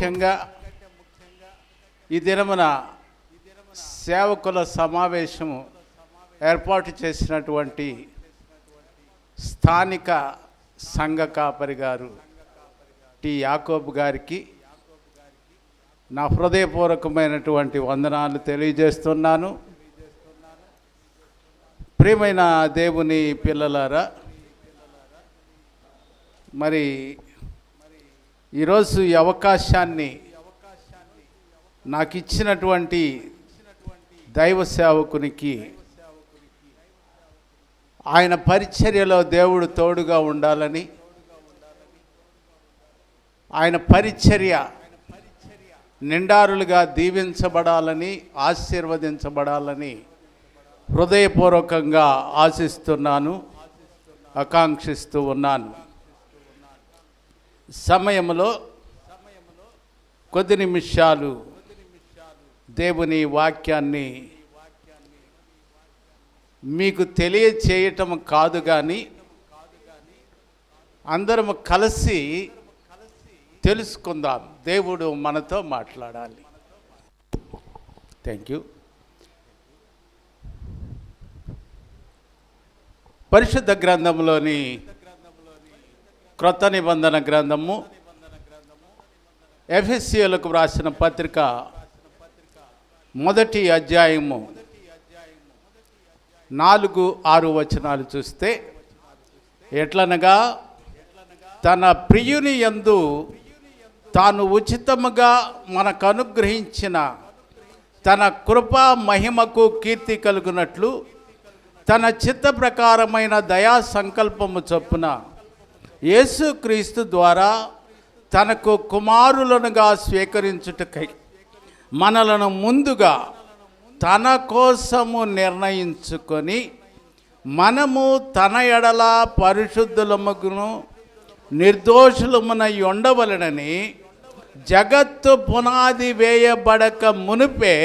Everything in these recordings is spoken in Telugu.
ముఖ్యంగా ఈ దినమున సేవకుల సమావేశము ఏర్పాటు చేసినటువంటి స్థానిక సంఘ కాపరి గారు టి యాకోబు గారికి నా హృదయపూర్వకమైనటువంటి వందనాలు తెలియజేస్తున్నాను. ప్రియమైన దేవుని పిల్లలారా, మరి ఈరోజు ఈ అవకాశాన్ని నాకు ఇచ్చినటువంటి దైవ సేవకునికి ఆయన పరిచర్యలో దేవుడు తోడుగా ఉండాలని, ఆయన పరిచర్య నిండారులుగా దీవించబడాలని, ఆశీర్వదించబడాలని హృదయపూర్వకంగా ఆశిస్తున్నాను, ఆకాంక్షిస్తూ ఉన్నాను. సమయంలో కొద్ది నిమిషాలు దేవుని వాక్యాన్ని మీకు తెలియచేయటం కాదు, కానీ అందరం కలిసి తెలుసుకుందాం. దేవుడు మనతో మాట్లాడాలి. Thank you. పరిశుద్ధ గ్రంథంలోని క్రొత్త నిబంధన గ్రంథము ఎఫెసీయులకు వ్రాసిన పత్రిక 1వ అధ్యాయము 4-6 వచనాలు చూస్తే, ఎట్లనగా తన ప్రియుని యందు తాను ఉచితముగా మనకు అనుగ్రహించిన తన కృపా మహిమకు కీర్తి కలుగునట్లు తన చిత్త ప్రకారమైన దయా సంకల్పము చొప్పున యేసుక్రీస్తు ద్వారా తనకు కుమారులనుగా స్వీకరించుటకై మనలను ముందుగా తన కోసము నిర్ణయించుకొని మనము తన ఎడల పరిశుద్ధులమును నిర్దోషులమునై ఉండవలెనని జగత్తు పునాది వేయబడక మునుపే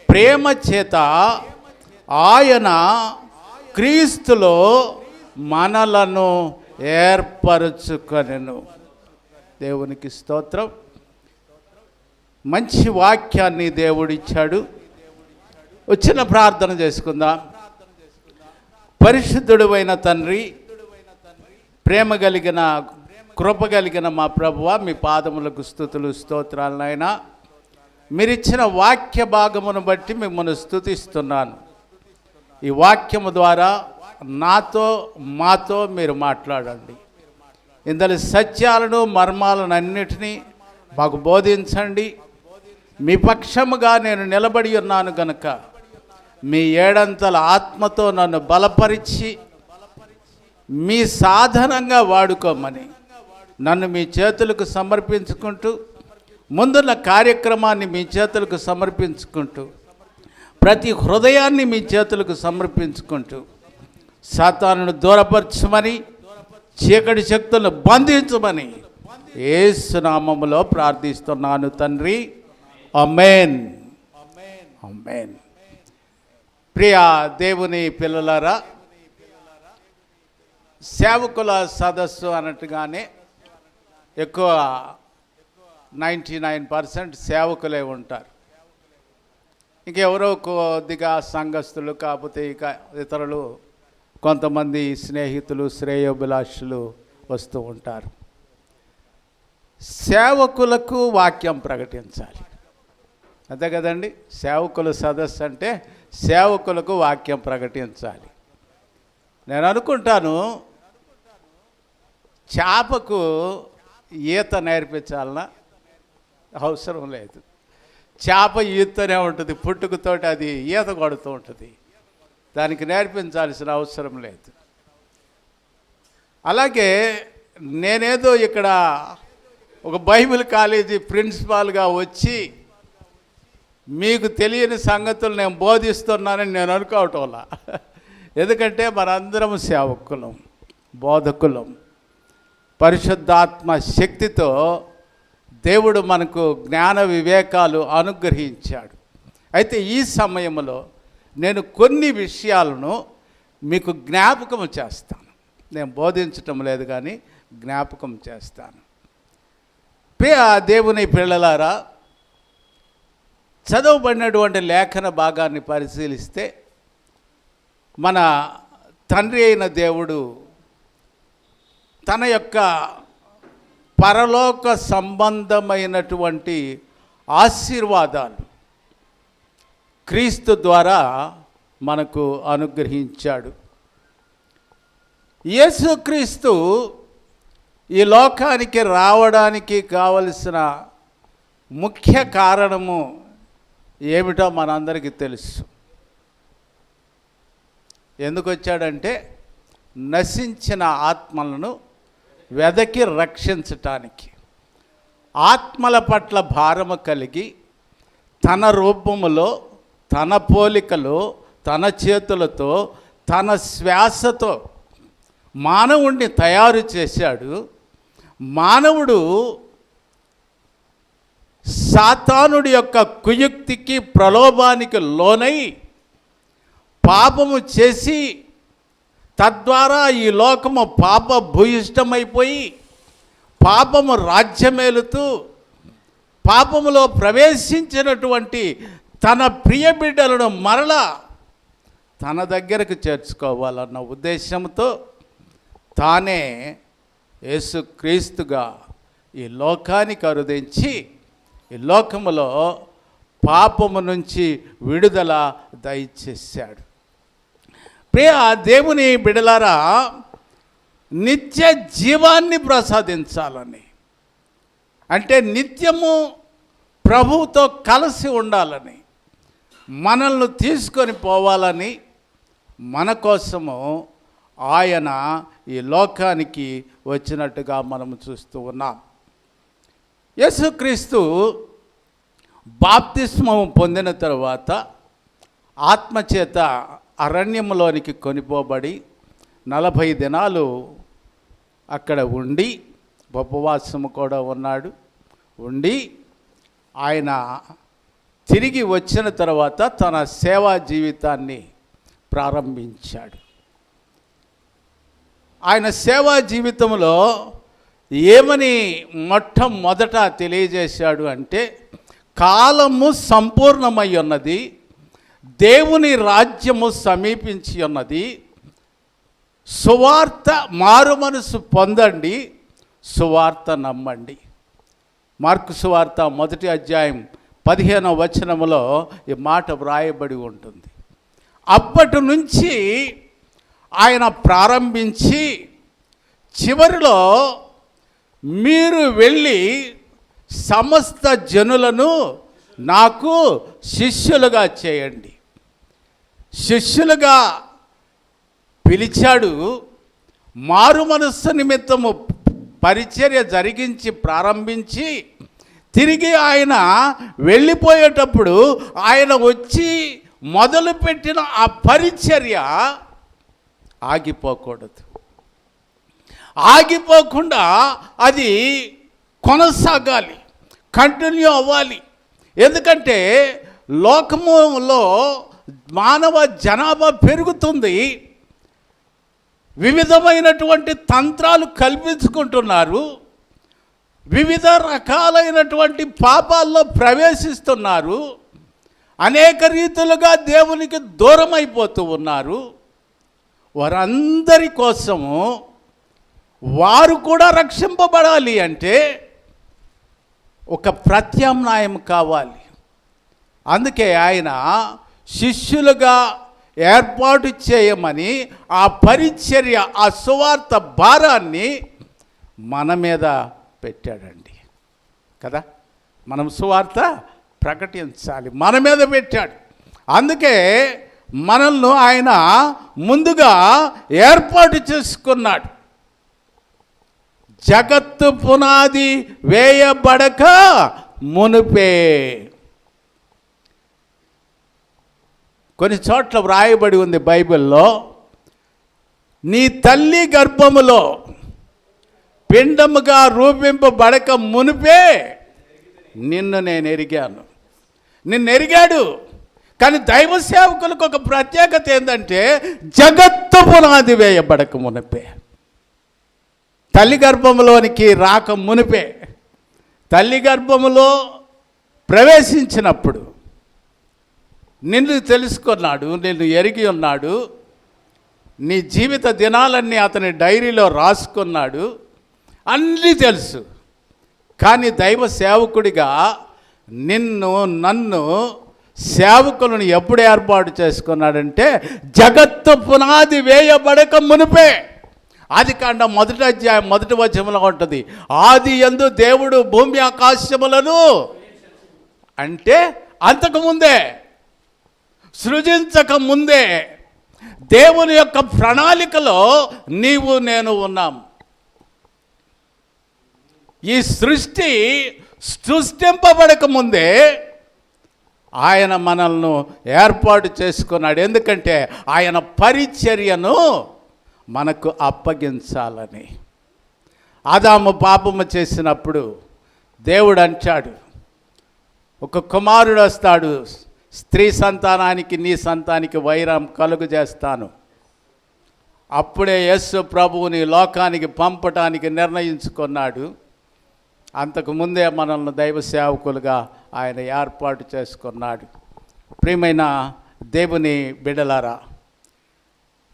ప్రేమ చేత ఆయన క్రీస్తులో మనలను ఏర్పరచుకొనెను. దేవునికి స్తోత్రం. మంచి వాక్యాన్ని దేవుడిచ్చాడు. వచ్చిన ప్రార్థన చేసుకుందాం. పరిశుద్ధుడైన తండ్రి, ప్రేమ కలిగిన కృప కలిగిన మా ప్రభువా, మీ పాదములకు స్తుతులు స్తోత్రాలు నాయనా. మీరిచ్చిన వాక్య భాగమును బట్టి మిమ్మల్ని స్తుతిస్తున్నాను. ఈ వాక్యము ద్వారా నాతో మాతో మీరు మాట్లాడండి. ఇందులో సత్యాలను మర్మాలను అన్నిటినీ మాకు బోధించండి. మీ పక్షముగా నేను నిలబడి ఉన్నాను గనుక మీ ఏడంతల ఆత్మతో నన్ను బలపరిచి మీ సాధనంగా వాడుకోమని నన్ను మీ చేతులకు సమర్పించుకుంటూ, ముందున్న కార్యక్రమాన్ని మీ చేతులకు సమర్పించుకుంటూ, ప్రతి హృదయాన్ని మీ చేతులకు సమర్పించుకుంటూ, సాతానును దూరపరచమని, చీకటి శక్తులను బంధించమని యేసు నామములో ప్రార్థిస్తున్నాను తండ్రి. ఆమేన్. ఆమేన్. ప్రియ దేవుని పిల్లలారా, సేవకుల సదస్సు అన్నట్టుగానే ఎక్కువ 99% సేవకులే ఉంటారు. ఇంకెవరో కొద్దిగా సంఘస్థులు, కాకపోతే ఇక ఇతరులు కొంతమంది స్నేహితులు, శ్రేయోభిలాషులు వస్తూ ఉంటారు. సేవకులకు వాక్యం ప్రకటించాలి, అంతే కదండి. సేవకుల సదస్సు అంటే సేవకులకు వాక్యం ప్రకటించాలి. నేను అనుకుంటాను, చేపకు ఈత నేర్పించాలన్నా అవసరం లేదు. చేప ఈతనే ఉంటుంది, పుట్టుకతోటి అది ఈత కొడుతూ ఉంటుంది. దానికి నేర్పించాల్సిన అవసరం లేదు. అలాగే నేనేదో ఇక్కడ ఒక బైబిల్ కాలేజీ ప్రిన్సిపాల్గా వచ్చి మీకు తెలియని సంగతులు నేను బోధిస్తున్నానని నేను అనుకోవటం వల్ల, ఎందుకంటే మనందరం సేవకులం, బోధకులం. పరిశుద్ధాత్మ శక్తితో దేవుడు మనకు జ్ఞాన వివేకాలు అనుగ్రహించాడు. అయితే ఈ సమయంలో నేను కొన్ని విషయాలను మీకు జ్ఞాపకం చేస్తాను. నేను బోధించటం లేదు, కానీ జ్ఞాపకం చేస్తాను. ప్రియ దేవుని పిల్లలారా, చదవబడినటువంటి లేఖన భాగాన్ని పరిశీలిస్తే మన తండ్రి అయిన దేవుడు తన యొక్క పరలోక సంబంధమైనటువంటి ఆశీర్వాదాలు క్రీస్తు ద్వారా మనకు అనుగ్రహించాడు. యేసుక్రీస్తు ఈ లోకానికి రావడానికి కావలసిన ముఖ్య కారణము ఏమిటో మనందరికీ తెలుసు. ఎందుకు వచ్చాడంటే నశించిన ఆత్మలను వెదకి రక్షించటానికి. ఆత్మల పట్ల భారము కలిగి తన రూపములో, తన పోలికలో, తన చేతులతో, తన శ్వాసతో మానవుణ్ణి తయారు చేశాడు. మానవుడు సాతానుడి యొక్క కుయుక్తికి, ప్రలోభానికి లోనై పాపము చేసి తద్వారా ఈ లోకము పాప భూయిష్టమైపోయి పాపము రాజ్యమేలుతూ పాపములో ప్రవేశించినటువంటి తన ప్రియ బిడ్డలను మరలా తన దగ్గరకు చేర్చుకోవాలన్న ఉద్దేశంతో తానే యేసుక్రీస్తుగా ఈ లోకానికి అరుదించి ఈ లోకములో పాపము నుంచి విడుదల దయచేశాడు. ప్రియ దేవుని బిడలారా, నిత్య జీవాన్ని ప్రసాదించాలని, అంటే నిత్యము ప్రభువుతో కలిసి ఉండాలని, మనల్ని తీసుకొని పోవాలని మన కోసము ఆయన ఈ లోకానికి వచ్చినట్టుగా మనము చూస్తూ ఉన్నాం. యేసుక్రీస్తు బాప్తిస్మము పొందిన తరువాత ఆత్మచేత అరణ్యంలోనికి కొనిపోబడి 40 దినాలు అక్కడ ఉండి ఉపవాసము కూడా ఉన్నాడు. ఉండి ఆయన తిరిగి వచ్చిన తర్వాత తన సేవా జీవితాన్ని ప్రారంభించాడు. ఆయన సేవా జీవితంలో ఏమని మొట్టమొదట తెలియజేశాడు అంటే, కాలము సంపూర్ణమై ఉన్నది, దేవుని రాజ్యము సమీపించి ఉన్నది, సువార్త మారు మనసు పొందండి, సువార్త నమ్మండి. మార్కు సువార్త 1వ అధ్యాయం 15వ వచనములో ఈ మాట వ్రాయబడి ఉంటుంది. అప్పటి నుంచి ఆయన ప్రారంభించి చివరిలో మీరు వెళ్ళి సమస్త జనులను నాకు శిష్యులుగా చేయండి. శిష్యులుగా పిలిచాడు. మారు మనస్సు నిమిత్తము పరిచర్య జరిగించి ప్రారంభించి తిరిగి ఆయన వెళ్ళిపోయేటప్పుడు ఆయన వచ్చి మొదలుపెట్టిన ఆ పరిచర్య ఆగిపోకూడదు. ఆగిపోకుండా అది కొనసాగాలి, కంటిన్యూ అవ్వాలి. ఎందుకంటే లోకములో మానవ జనాభా పెరుగుతుంది, వివిధమైనటువంటి తంత్రాలు కల్పించుకుంటున్నారు, వివిధ రకాలైనటువంటి పాపాల్లో ప్రవేశిస్తున్నారు, అనేక రీతులుగా దేవునికి దూరం అయిపోతూ ఉన్నారు. వారందరి కోసము వారు కూడా రక్షింపబడాలి అంటే ఒక ప్రత్యామ్నాయం కావాలి. అందుకే ఆయన శిష్యులుగా ఏర్పాటు చేయమని ఆ పరిచర్య, ఆ సువార్త భారాన్ని మన మీద పెట్టాడండి కదా. మనం సువార్త ప్రకటించాలి, మన మీద పెట్టాడు. అందుకే మనల్ని ఆయన ముందుగా ఏర్పాటు చేసుకున్నాడు. జగత్తు పునాది వేయబడక మునుపే. కొన్ని చోట్ల వ్రాయబడి ఉంది బైబిల్లో, నీ తల్లి గర్భములో పిండముగా రూపింపబడక మునుపే నిన్ను నేను ఎరిగాను. నిన్ను ఎరిగాడు. కానీ దైవ సేవకులకు ఒక ప్రత్యేకత ఏంటంటే, జగత్తు పునాది వేయబడక మునిపే, తల్లి గర్భంలోనికి రాక మునిపే, తల్లి గర్భములో ప్రవేశించినప్పుడు నిన్ను తెలుసుకున్నాడు, నిన్ను ఎరిగి ఉన్నాడు, నీ జీవిత దినాలన్నీ అతని డైరీలో రాసుకున్నాడు, అన్నీ తెలుసు. కానీ దైవ సేవకుడిగా నిన్ను నన్ను సేవకులను ఎప్పుడు ఏర్పాటు చేసుకున్నాడంటే జగత్తు పునాది వేయబడక మునిపే. ఆదికాండం 1వ అధ్యాయం 1వ వచనంలో ఉంటుంది, ఆది యందు దేవుడు భూమి ఆకాశములను, అంటే అంతకుముందే, సృజించక ముందే దేవుని యొక్క ప్రణాళికలో నీవు నేను ఉన్నాం. ఈ సృష్టి సృష్టింపబడక ముందే ఆయన మనల్ని ఏర్పాటు చేసుకున్నాడు. ఎందుకంటే ఆయన పరిచర్యను మనకు అప్పగించాలని. ఆదాము పాపము చేసినప్పుడు దేవుడు అంటాడు, ఒక కుమారుడు వస్తాడు, స్త్రీ సంతానానికి నీ సంతానికి వైరం కలుగు చేస్తాను. అప్పుడే యేసు ప్రభువుని లోకానికి పంపటానికి నిర్ణయించుకున్నాడు. అంతకుముందే మనల్ని దైవ సేవకులుగా ఆయన ఏర్పాటు చేసుకున్నాడు. ప్రియమైన దేవుని బిడ్డలారా,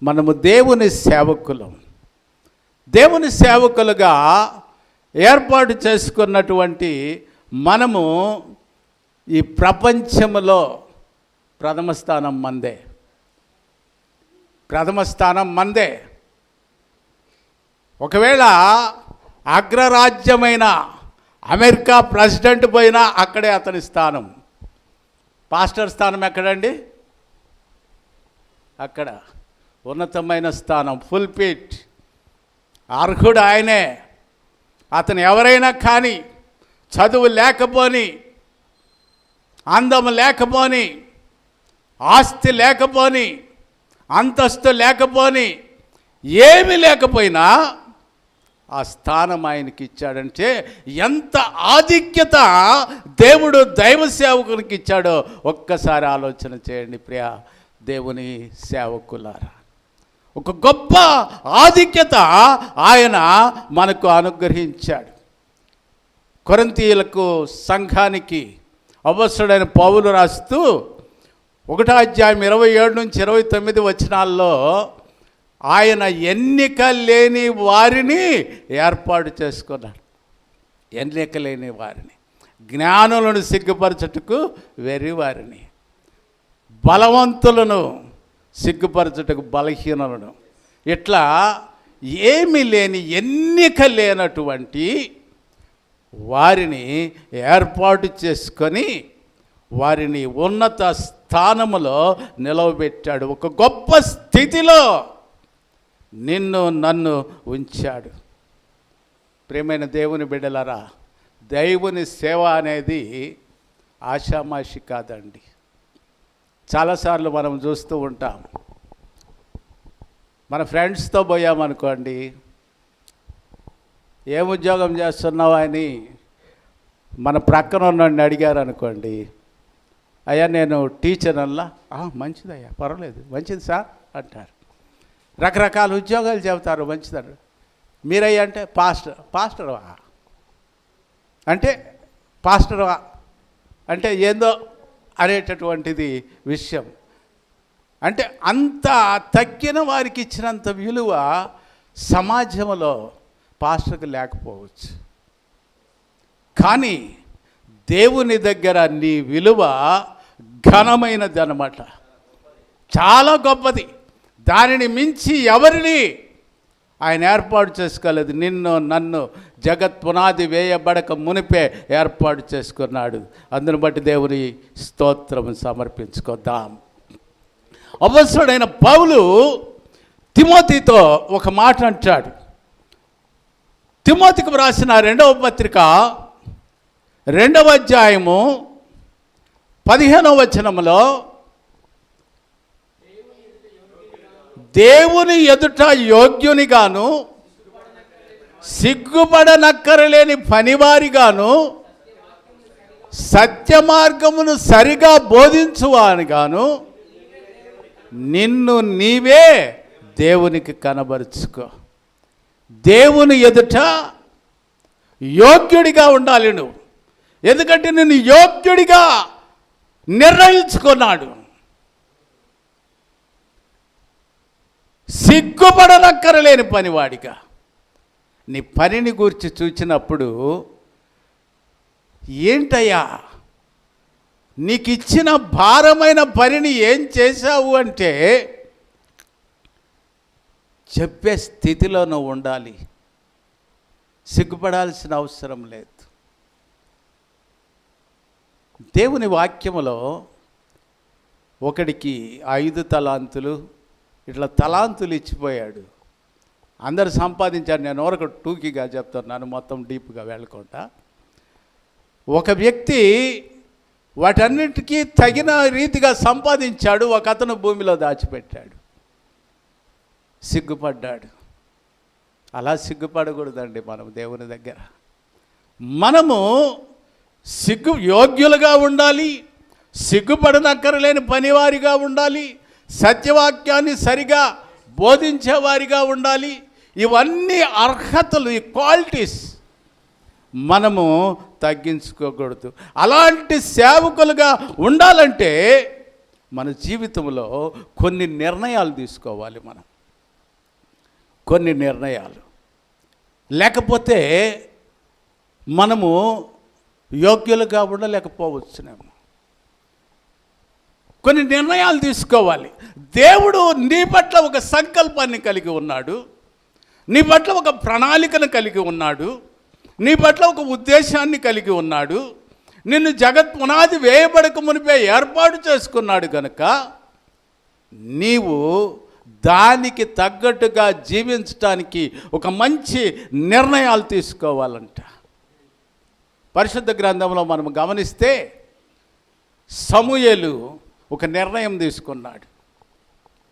మనము దేవుని సేవకులం. దేవుని సేవకులుగా ఏర్పాటు చేసుకున్నటువంటి మనము ఈ ప్రపంచంలో ప్రథమ స్థానం మందే. ప్రథమ స్థానం మందే. ఒకవేళ అగ్రరాజ్యమైన అమెరికా ప్రెసిడెంట్ పోయినా అక్కడే అతని స్థానం. పాస్టర్ స్థానం ఎక్కడండి? అక్కడ ఉన్నతమైన స్థానం, ఫుల్పిట్. అర్హుడు ఆయనే. అతను ఎవరైనా కానీ, చదువు లేకపోని, అందం లేకపోని, ఆస్తి లేకపోని, అంతస్తు లేకపోని, ఏమీ లేకపోయినా ఆ స్థానం ఆయనకి ఇచ్చాడంటే ఎంత ఆధిక్యత దేవుడు దైవ సేవకునికి ఇచ్చాడో ఒక్కసారి ఆలోచన చేయండి ప్రియా దేవుని సేవకులారా. ఒక గొప్ప ఆధిక్యత ఆయన మనకు అనుగ్రహించాడు. కొరింథీయులకు సంఘానికి అపొస్తలుడైన పౌలు రాస్తూ 1వ అధ్యాయం 27 నుంచి 29 వచనాల్లో ఆయన ఎన్నిక లేని వారిని ఏర్పాటు చేసుకున్నాడు. ఎన్నిక లేని వారిని, జ్ఞానులను సిగ్గుపరచుటకు వెర్రివారిని, బలవంతులను సిగ్గుపరచుటకు బలహీనులను, ఇట్లా ఏమీ లేని, ఎన్నిక లేనటువంటి వారిని ఏర్పాటు చేసుకొని వారిని ఉన్నత స్థానములో నిలవబెట్టాడు. ఒక గొప్ప స్థితిలో నిన్ను నన్ను ఉంచాడు. ప్రియమైన దేవుని బిడ్డలారా, దేవుని సేవ అనేది ఆషామాషి కాదండి. చాలాసార్లు మనం చూస్తూ ఉంటాం. మన ఫ్రెండ్స్తో పోయామనుకోండి, ఏం ఉద్యోగం చేస్తున్నావు అని మన ప్రక్కన ఉన్నవాడిని అడిగారు అనుకోండి, అయ్యా నేను టీచర్ అల్లా, మంచిదయ్యా, పర్వాలేదు, మంచిది సార్ అంటారు. రకరకాల ఉద్యోగాలు చెబుతారు, మంచిదారు. మీరయ్యా అంటే పాస్టర్వా అంటే పాస్టర్వా అంటే ఏందో అనేటటువంటిది విషయం. అంటే అంత తక్కిన వారికి ఇచ్చినంత విలువ సమాజంలో పాస్టర్కి లేకపోవచ్చు. కానీ దేవుని దగ్గర నీ విలువ ఘనమైనది అన్నమాట, చాలా గొప్పది. దానిని మించి ఎవరిని ఆయన ఏర్పాటు చేసుకోలేదు. నిన్ను నన్ను జగత్ పునాది వేయబడక మునిపే ఏర్పాటు చేసుకున్నాడు. అందును బట్టి దేవుని స్తోత్రం సమర్పించుకుందాం. అపొస్తలుడైన పౌలు తిమోతితో ఒక మాట అంటాడు. తిమోతికి రాసిన 2వ పత్రిక 2వ అధ్యాయము 15వ వచనములో, దేవుని ఎదుట యోగ్యునిగాను సిగ్గుపడనక్కరలేని పనివారిగాను సత్యమార్గమును సరిగా బోధించువానిగాను నిన్ను నీవే దేవునికి కనబరుచుకో. దేవుని ఎదుట యోగ్యుడిగా ఉండాలి నువ్వు. ఎందుకంటే నిన్ను యోగ్యుడిగా నిర్ణయించుకున్నాడు. సిగ్గుపడనక్కరలేని పనివాడిగా. నీ పనిని గురించి చూచినప్పుడు, ఏంటయ్యా నీకు ఇచ్చిన భారమైన పనిని ఏం చేశావు అంటే చెప్పే స్థితిలో నువ్వు ఉండాలి. సిగ్గుపడాల్సిన అవసరం లేదు. దేవుని వాక్యములో ఒకడికి 5 తలాంతులు ఇట్లా తలాంతులు ఇచ్చిపోయాడు. అందరు సంపాదించారు. నేను ఒక టూకీగా చెప్తున్నాను, మొత్తం డీప్గా వెళ్ళకుండా. ఒక వ్యక్తి వాటన్నిటికీ తగిన రీతిగా సంపాదించాడు. ఒక అతను భూమిలో దాచిపెట్టాడు. సిగ్గుపడ్డాడు. అలా సిగ్గుపడకూడదండి మనం దేవుని దగ్గర. మనము యోగ్యులుగా ఉండాలి. సిగ్గుపడనక్కరలేని పనివారిగా ఉండాలి. సత్యవాక్యాన్ని సరిగా బోధించేవారిగా ఉండాలి. ఇవన్నీ అర్హతలు, ఈ క్వాలిటీస్ మనము తగ్గించుకోకూడదు. అలాంటి సేవకులుగా ఉండాలంటే మన జీవితంలో కొన్ని నిర్ణయాలు తీసుకోవాలి. మనం కొన్ని నిర్ణయాలు లేకపోతే మనము యోగ్యులుగా ఉండలేకపోవచ్చునేమో. కొన్ని నిర్ణయాలు తీసుకోవాలి. దేవుడు నీ పట్ల ఒక సంకల్పాన్ని కలిగి ఉన్నాడు. నీ పట్ల ఒక ప్రణాళికను కలిగి ఉన్నాడు. నీ పట్ల ఒక ఉద్దేశాన్ని కలిగి ఉన్నాడు. నిన్ను జగత్ పునాది వేయబడక మునిపే ఏర్పాటు చేసుకున్నాడు కనుక నీవు దానికి తగ్గట్టుగా జీవించడానికి ఒక మంచి నిర్ణయాలు తీసుకోవాలంట. పరిశుద్ధ గ్రంథంలో మనం గమనిస్తే సమూయేలు ఒక నిర్ణయం తీసుకున్నాడు.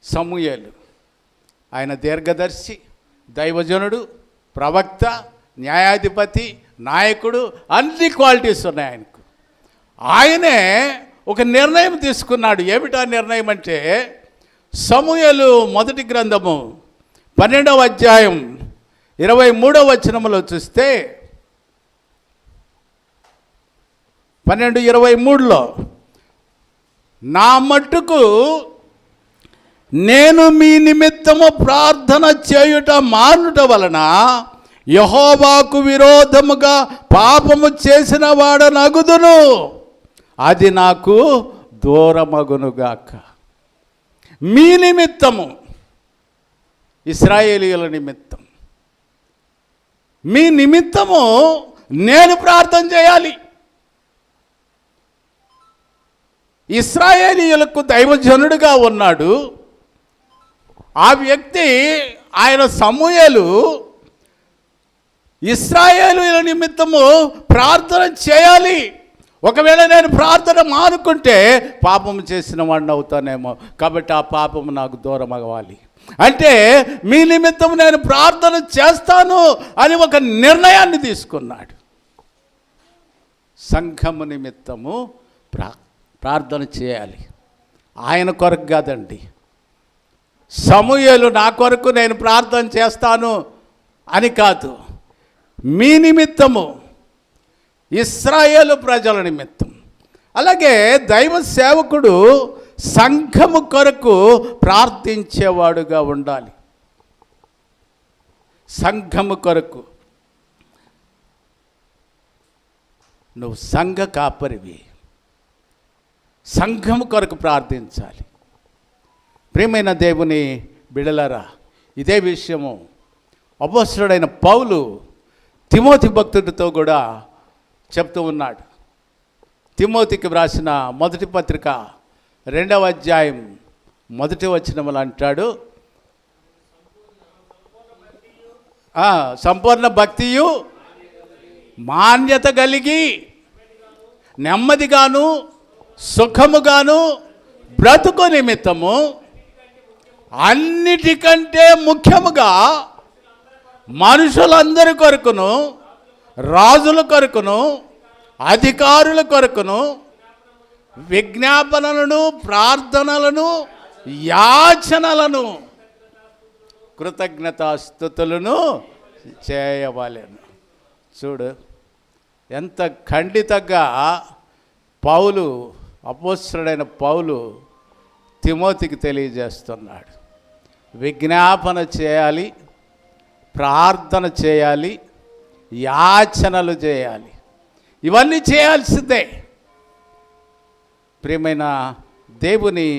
సమూయేలు ఆయన దీర్ఘదర్శి, దైవజనుడు, ప్రవక్త, న్యాయాధిపతి, నాయకుడు, అన్ని క్వాలిటీస్ ఉన్నాయి ఆయనకు. ఆయనే ఒక నిర్ణయం తీసుకున్నాడు. ఏమిటా నిర్ణయం అంటే, సమూయేలు మొదటి గ్రంథము 12వ అధ్యాయం 23వ వచనములో చూస్తే 12:23లో, నా మట్టుకు నేను మీ నిమిత్తము ప్రార్థన చేయుట మానుట వలన యెహోవాకు విరోధముగా పాపము చేసిన వాడనగుదును, అది నాకు దూరమగునుగాక. మీ నిమిత్తము, ఇశ్రాయేలీయుల నిమిత్తం, మీ నిమిత్తము నేను ప్రార్థన చేయాలి. ఇశ్రాయేలీయులకు దైవజనుడిగా ఉన్నాడు ఆ వ్యక్తి. ఆయన సమూయేలు ఇశ్రాయేలీయుల నిమిత్తము ప్రార్థన చేయాలి. ఒకవేళ నేను ప్రార్థన మానుకుంటే పాపం చేసిన వాడిని అవుతానేమో, కాబట్టి ఆ పాపము నాకు దూరం అవ్వాలి. అంటే మీ నిమిత్తం నేను ప్రార్థన చేస్తాను అని ఒక నిర్ణయాన్ని తీసుకున్నాడు. సంఘము నిమిత్తము ప్రార్థన చేయాలి. ఆయన కొరకు కాదండి. సమూయేలు నా కొరకు నేను ప్రార్థన చేస్తాను అని కాదు, మీ నిమిత్తము, ఇశ్రాయేలు ప్రజల నిమిత్తం. అలాగే దైవ సేవకుడు సంఘము కొరకు ప్రార్థించేవాడుగా ఉండాలి. సంఘము కొరకు. నువ్వు సంఘ కాపరివి, సంఘము కొరకు ప్రార్థించాలి. ప్రియమైన దేవుని బిడలరా, ఇదే విషయము అపోస్తలుడైన పౌలు తిమోతి భక్తుడితో కూడా చెప్తూ ఉన్నాడు. తిమోతికి వ్రాసిన మొదటి పత్రిక 2వ అధ్యాయం 1వ వచనములో అంటాడు, సంపూర్ణ భక్తియు మాన్యత కలిగి నెమ్మదిగాను సుఖముగాను బ్రతుకు నిమిత్తము అన్నిటికంటే ముఖ్యముగా మనుషులందరి కొరకును, రాజుల కొరకును, అధికారుల కొరకును విజ్ఞాపనలను, ప్రార్థనలను, యాచనలను, కృతజ్ఞతాస్తుతులను చేయవలెను. చూడు, ఎంత ఖండితంగా పౌలు, అపోస్తలుడైన పౌలు తిమోతికి తెలియజేస్తున్నాడు. విజ్ఞాపన చేయాలి, ప్రార్థన చేయాలి, యాచనలు చేయాలి. ఇవన్నీ చేయాల్సిందే. ప్రియమైన దేవుని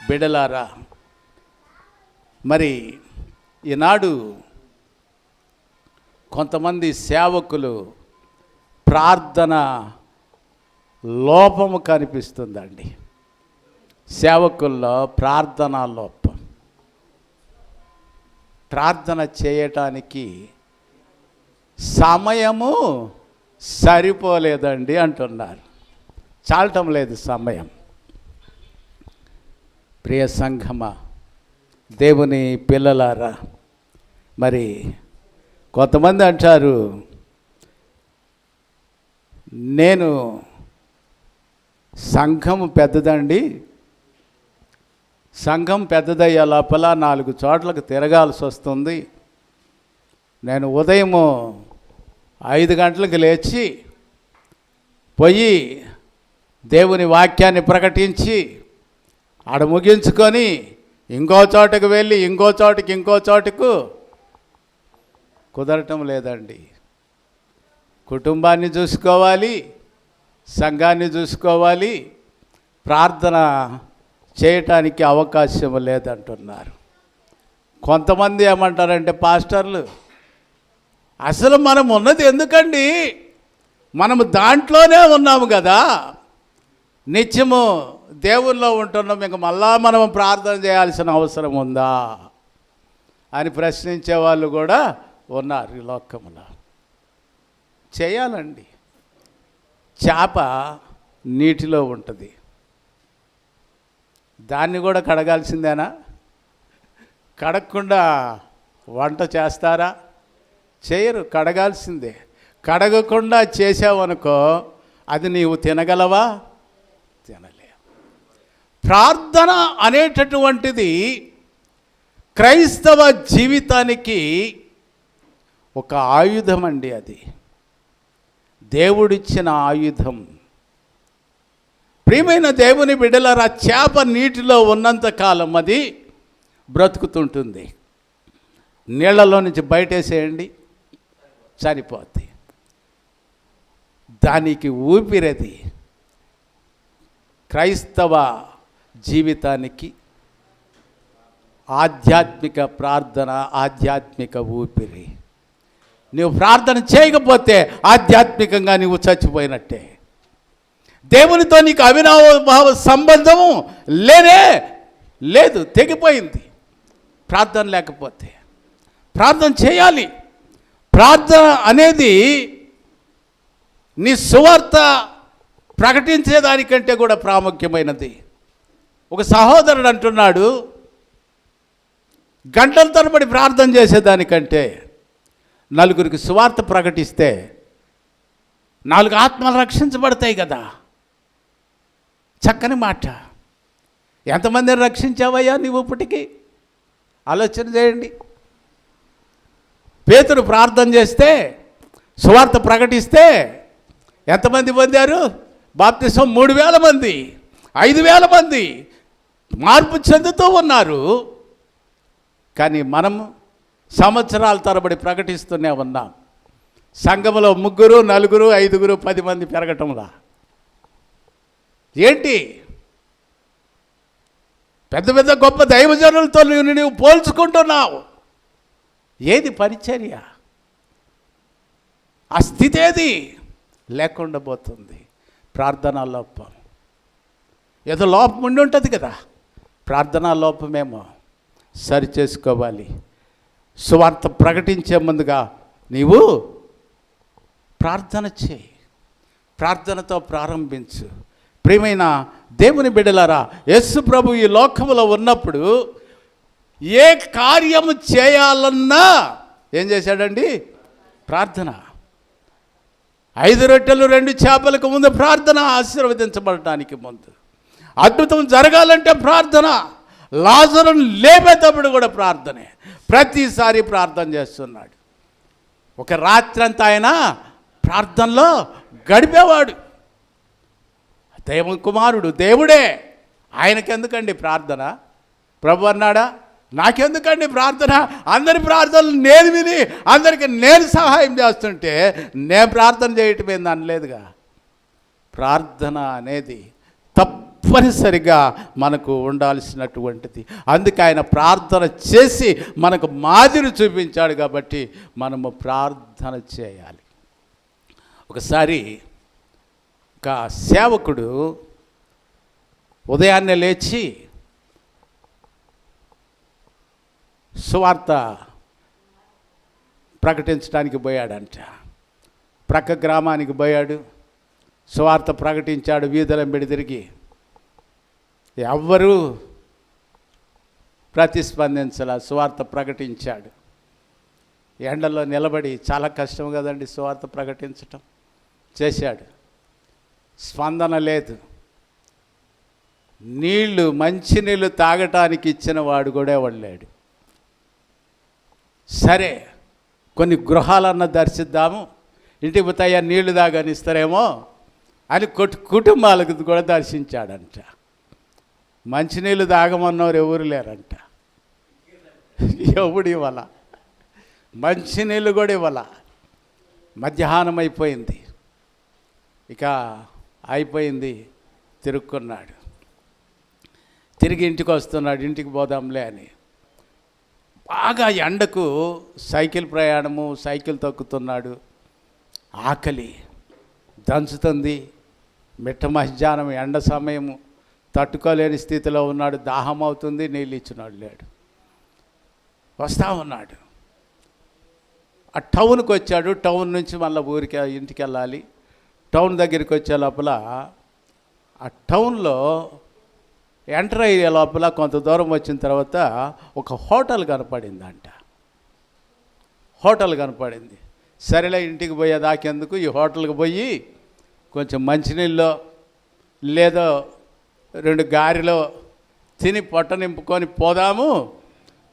బిడలారా, మరి ఈనాడు కొంతమంది సేవకులు ప్రార్థన లోపము కనిపిస్తుందండి. సేవకుల్లో ప్రార్థనా లోపం. ప్రార్థన చేయటానికి సమయము సరిపోలేదండి అంటున్నారు. చాలటం లేదు సమయం. ప్రియ సంఘమా, దేవుని పిల్లలారా, మరి కొంతమంది అంటారు, నేను సంఘం పెద్దదండి, సంఘం పెద్దదయ్యే లోపల 4 చోట్లకు తిరగాల్సి వస్తుంది. నేను ఉదయము 5 గంటలకు లేచి పోయి దేవుని వాక్యాన్ని ప్రకటించి ఆడ ముగించుకొని ఇంకో చోటకు వెళ్ళి ఇంకో చోటకు కుదరటం లేదండి. కుటుంబాన్ని చూసుకోవాలి, సంఘాన్ని చూసుకోవాలి, ప్రార్థన చేయటానికి అవకాశం లేదంటున్నారు. కొంతమంది ఏమంటారంటే, పాస్టర్లు అసలు మనం ఉన్నది ఎందుకండి, మనము దాంట్లోనే ఉన్నాము కదా, నిత్యము దేవుల్లో ఉంటున్నాం, ఇంక మళ్ళా మనం ప్రార్థన చేయాల్సిన అవసరం ఉందా అని ప్రశ్నించే వాళ్ళు కూడా ఉన్నారు ఈ లోకంలో. చేయాలండి. చేప నీటిలో ఉంటుంది, దాన్ని కూడా కడగాల్సిందేనా? కడగకుండా వంట చేస్తారా? చేయరు, కడగాల్సిందే. కడగకుండా చేసావనుకో అది నీవు తినగలవా? తినలేవు. ప్రార్థన అనేటటువంటిది క్రైస్తవ జీవితానికి ఒక ఆయుధం అండి. అది దేవుడిచ్చిన ఆయుధం. ప్రియమైన దేవుని బిడ్డలారా, చేప నీటిలో ఉన్నంతకాలం అది బ్రతుకుతుంటుంది. నీళ్లలో నుంచి బయటేసేయండి, చనిపోద్ది. దానికి ఊపిరది. క్రైస్తవ జీవితానికి ఆధ్యాత్మిక ప్రార్థన, ఆధ్యాత్మిక ఊపిరి. నువ్వు ప్రార్థన చేయకపోతే ఆధ్యాత్మికంగా నువ్వు చచ్చిపోయినట్టే. దేవునితో నీకు అవినాభావ సంబంధము లేనే లేదు, తెగిపోయింది. ప్రార్థన లేకపోతే. ప్రార్థన చేయాలి. ప్రార్థన అనేది నీ సువార్త ప్రకటించేదానికంటే కూడా ప్రాముఖ్యమైనది. ఒక సహోదరుడు అంటున్నాడు, గంటల తరబడి ప్రార్థన చేసేదానికంటే 4 సువార్త ప్రకటిస్తే 4 ఆత్మలు రక్షించబడతాయి కదా. చక్కని మాట. ఎంతమందిని రక్షించావయ్యా నీవు ఇప్పటికీ? ఆలోచన చేయండి. పేతురు ప్రార్థన చేస్తే, సువార్త ప్రకటిస్తే ఎంతమంది పొందారు? బాప్తిసం 3000 మంది, 5000 మంది మార్పు చెందుతూ ఉన్నారు. కానీ మనము సంవత్సరాల తరబడి ప్రకటిస్తూనే ఉన్నాం. సంఘంలో 3, 4, 5, 10 మంది పెరగటంలా. ఏంటి? పెద్ద పెద్ద గొప్ప దైవజనులతో నువ్వు పోల్చుకుంటున్నావు. ఏది పరిచర్య? ఆ స్థితి ఏది లేకుండా పోతుంది. ప్రార్థనా లోపం. ఏదో లోపం ఉండి ఉంటుంది కదా, ప్రార్థనా లోపమేమో సరి చేసుకోవాలి. సువార్త ప్రకటించే ముందుగా నీవు ప్రార్థన చేయి, ప్రార్థనతో ప్రారంభించు. ప్రియమైన దేవుని బిడ్డలారా, యేసు ప్రభు ఈ లోకములో ఉన్నప్పుడు ఏ కార్యము చేయాలన్నా ఏం చేశాడండి? ప్రార్థన. 5 రొట్టెలు 2 చేపలకు ముందు ప్రార్థన. ఆశీర్వదించబడటానికి ముందు, అద్భుతం జరగాలంటే ప్రార్థన. లాజరును లేపేటప్పుడు కూడా ప్రార్థనే. ప్రతిసారి ప్రార్థన చేస్తున్నాడు. ఒక రాత్రి అంతా ఆయన ప్రార్థనలో గడిపేవాడు. దైవ కుమారుడు దేవుడే, ఆయనకెందుకండి ప్రార్థన? ప్రభు అన్నాడా, నాకెందుకండి ప్రార్థన? అందరి ప్రార్థనలు నేను విని అందరికీ నేను సహాయం చేస్తుంటే నేను ప్రార్థన చేయటం ఏంది అనలేదుగా. ప్రార్థన అనేది తప్పనిసరిగా మనకు ఉండాల్సినటువంటిది. అందుకే ఆయన ప్రార్థన చేసి మనకు మాదిరి చూపించాడు కాబట్టి మనము ప్రార్థన చేయాలి. ఒకసారి ఒక సేవకుడు ఉదయాన్నే లేచి సువార్త ప్రకటించడానికి పోయాడంట. ప్రక్క గ్రామానికి పోయాడు, సువార్త ప్రకటించాడు. వీధులంబడి తిరిగి ఎవ్వరూ ప్రతిస్పందించాల. సువార్త ప్రకటించాడు. ఎండలో నిలబడి, చాలా కష్టం కదండి సువార్త ప్రకటించటం. చేశాడు, స్పందన లేదు. నీళ్లు, మంచినీళ్ళు తాగటానికి ఇచ్చిన వాడు కూడా వెళ్ళాడు. సరే, కొన్ని గృహాలన్నా దర్శిద్దాము, ఇంటికి పోతాయా నీళ్లు తాగనిస్తారేమో అని కుటుంబాలకు కూడా దర్శించాడంట. మంచినీళ్ళు తాగమన్నవారు ఎవరు లేరంట. ఎవడు ఇవ్వాల, మంచినీళ్ళు కూడా ఇవ్వాల. మధ్యాహ్నం అయిపోయింది, ఇక అయిపోయింది. తిరుక్కున్నాడు, తిరిగి ఇంటికి వస్తున్నాడు. ఇంటికి పోదాంలే అని బాగా ఎండకు సైకిల్ ప్రయాణము, సైకిల్ తొక్కుతున్నాడు. ఆకలి దంచుతుంది. మిట్ట మధ్యాహ్నం ఎండ సమయము, తట్టుకోలేని స్థితిలో ఉన్నాడు. దాహం అవుతుంది, నీళ్ళు ఇచ్చినాడు లేడు. వస్తూ ఉన్నాడు. ఆ టౌన్కి వచ్చాడు. టౌన్ నుంచి మళ్ళీ ఊరికి ఇంటికి వెళ్ళాలి. టౌన్ దగ్గరికి వచ్చే లోపల ఆ టౌన్లో ఎంటర్ అయ్యే లోపల కొంత దూరం వచ్చిన తర్వాత ఒక హోటల్ కనపడిందంట. హోటల్ కనపడింది. సరేలే, ఇంటికి పోయేదాకెందుకు, ఈ హోటల్కి పోయి కొంచెం మంచినీళ్ళు లేదో 2 గారెలు తిని పొట్ట నింపుకొని పోదాము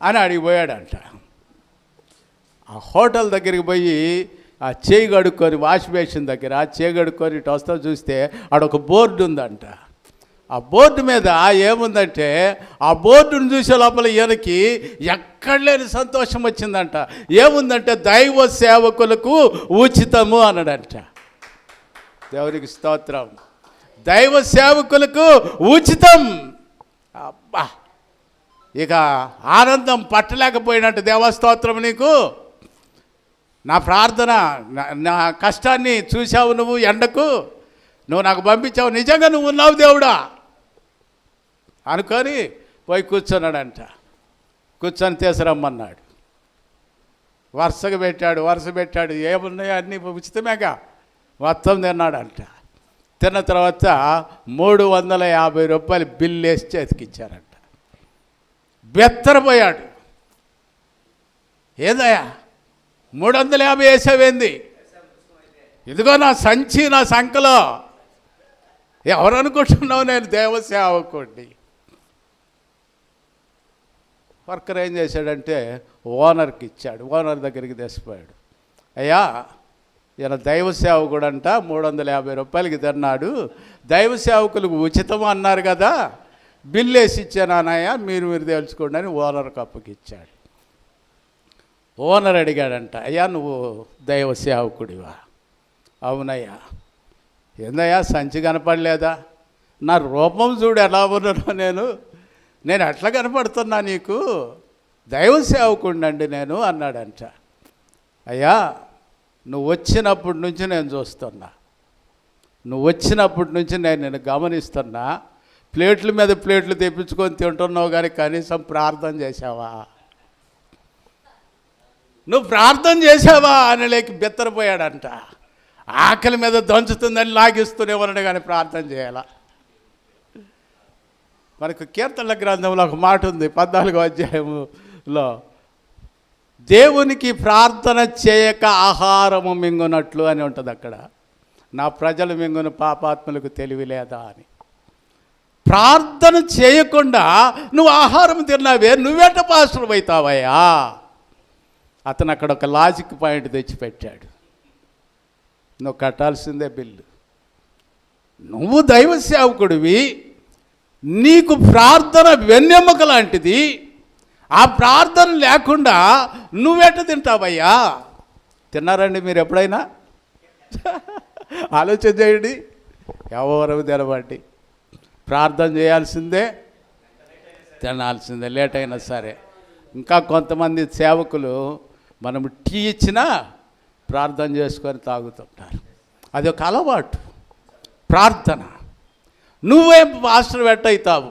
అని అడిగిపోయాడంట. ఆ హోటల్ దగ్గరికి పోయి ఆ చేయి కడుక్కొని, వాష్ బేసిన్ దగ్గర చేయి కడుక్కొని ఇటు వస్తా చూస్తే ఆడొక బోర్డు ఉందంట. ఆ బోర్డు మీద ఏముందంటే, ఆ బోర్డును చూసే లోపల ఈయనకి ఎక్కడ లేని సంతోషం వచ్చిందంట. ఏముందంటే, దైవ సేవకులకు ఉచితము అన్నాడంట. దేవునికి స్తోత్రం. దైవ సేవకులకు ఉచితం. అబ్బా, ఇక ఆనందం పట్టలేకపోయినట్టు. దేవా స్తోత్రం నీకు. నా ప్రార్థన, నా కష్టాన్ని చూశావు నువ్వు, ఎండకు నువ్వు నాకు పంపించావు, నిజంగా నువ్వు ఉన్నావు దేవుడా అనుకొని పోయి కూర్చున్నాడంట. కూర్చొని తీసురమ్మన్నాడు. వరుసగా పెట్టాడు. ఏమున్నాయో అన్నీ ఉచితమేగా మొత్తం తిన్నాడంట. తిన్న తర్వాత 350 రూపాయలు బిల్లు వేసి చేతికిచ్చారంట. బెత్తరపోయాడు. ఏదయ్యా 350 వేసావేంది? ఇదిగో నా సంచి, నా సంకలో. ఎవరు అనుకుంటున్నావు? నేను దేవసేవకుడిని. వర్కర్ ఏం చేశాడంటే ఓనర్కి ఇచ్చాడు. ఓనర్ దగ్గరికి తెచ్చిపోయాడు. అయ్యా, ఈయన దైవ సేవకుడు అంట, 350 రూపాయలకి తిన్నాడు. దైవ సేవకులకు ఉచితం అన్నారు కదా, బిల్లు వేసి ఇచ్చానయ్యా, మీరు తెలుసుకోండి అని ఓనర్కి అప్పగిచ్చాడు. ఓనర్ అడిగాడంట, అయ్యా నువ్వు దైవ సేవకుడివా? అవునయ్యా. ఏందయ్యా సంచి కనపడలేదా? నా రూపం చూడు ఎలా ఉన్నానో నేను ఎట్లా కనపడుతున్నా నీకు? దైవ సేవకుడినండి నేను అన్నాడంట. అయ్యా, నువ్వు వచ్చినప్పటి నుంచి నేను చూస్తున్నా, నువ్వు వచ్చినప్పటి నుంచి నేను నిన్ను గమనిస్తున్నా. ప్లేట్ల మీద ప్లేట్లు తెప్పించుకొని తింటున్నావు, కానీ కనీసం ప్రార్థన చేశావా? నువ్వు ప్రార్థన చేసావా అని లేక బెత్తరపోయాడంట. ఆకలి మీద దంచుతుందని లాగిస్తూనే ఉన్నాడు, కానీ ప్రార్థన చేయాల. మనకు కీర్తనల గ్రంథంలో ఒక మాట ఉంది, 14వ అధ్యాయంలో, దేవునికి ప్రార్థన చేయక ఆహారము మింగునట్లు అని ఉంటుంది. అక్కడ నా ప్రజలు మింగున పాపాత్ములకు తెలివి లేదా అని. ప్రార్థన చేయకుండా నువ్వు ఆహారం తిన్నావే, నువ్వెంట పాస్టర్ అవుతావయ్యా? అతను అక్కడ ఒక లాజిక్ పాయింట్ తెచ్చిపెట్టాడు. నువ్వు కట్టాల్సిందే బిల్లు. నువ్వు దైవ సేవకుడివి, నీకు ప్రార్థన వెన్నెముక లాంటిది. ఆ ప్రార్థన లేకుండా నువ్వెట్ట తింటావయ్యా? తిన్నారండి మీరు ఎప్పుడైనా? ఆలోచన చేయండి. ఎవరు తెలవండి, ప్రార్థన చేయాల్సిందే, తినాల్సిందే, లేట్ అయినా సరే. ఇంకా కొంతమంది సేవకులు మనం టీ ఇచ్చినా ప్రార్థన చేసుకొని తాగుతుంటారు. అది ఒక అలవాటు ప్రార్థన. నువ్వేం పాస్టర్ వెట్టయితావు,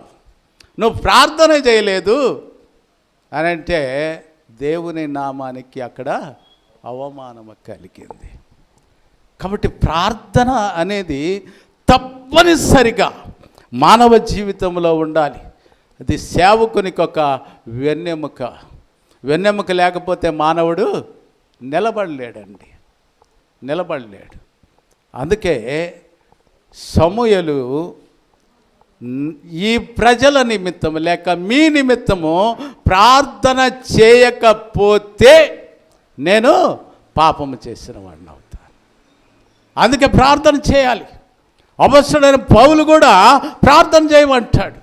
నువ్వు ప్రార్థన చేయలేదు అని అంటే దేవుని నామానికి అక్కడ అవమానం కలిగింది. కాబట్టి ప్రార్థన అనేది తప్పనిసరిగా మానవ జీవితంలో ఉండాలి. అది సేవకునికి ఒక వెన్నెముక. వెన్నెముక లేకపోతే మానవుడు నిలబడలేడండి, నిలబడలేడు. అందుకే సమూయేలు ఈ ప్రజల నిమిత్తము లేక మీ నిమిత్తము ప్రార్థన చేయకపోతే నేను పాపము చేసిన వాడిని అవుతాను. అందుకే ప్రార్థన చేయాలి. అపొస్తలుడైన పౌలు కూడా ప్రార్థన చేయమంటాడు.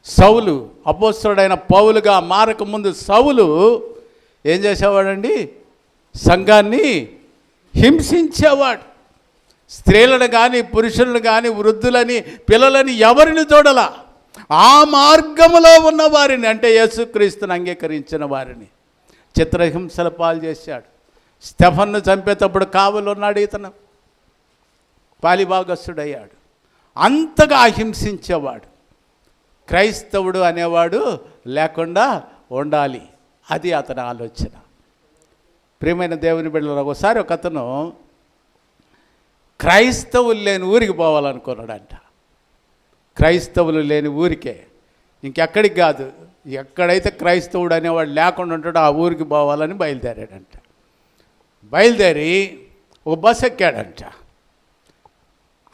సౌలు అపొస్తలుడైన పౌలుగా మారకముందు సౌలు ఏం చేసేవాడండి? సంఘాన్ని హింసించేవాడు. స్త్రీలను కానీ పురుషులను కానీ వృద్ధులని పిల్లలని ఎవరిని చూడాల, ఆ మార్గములో ఉన్న వారిని, అంటే యేసుక్రీస్తుని అంగీకరించిన వారిని చిత్రహింసల పాలు చేశాడు. స్టెఫన్ను చంపేటప్పుడు కావలు ఉన్నాడు ఇతను, పాలిభాగస్తుడయ్యాడు. అంతగా హింసించేవాడు. క్రైస్తవుడు అనేవాడు లేకుండా ఉండాలి, అది అతని ఆలోచన. ప్రియమైన దేవుని బిడ్డలారా, ఒకసారి ఒక అతను క్రైస్తవులు లేని ఊరికి పోవాలనుకున్నాడంట. క్రైస్తవులు లేని ఊరికే, ఇంకెక్కడికి కాదు, ఎక్కడైతే క్రైస్తవుడు అనేవాడు లేకుండా ఉంటాడో ఆ ఊరికి పోవాలని బయలుదేరాడంట. బయలుదేరి ఒక బస్సు ఎక్కాడంట.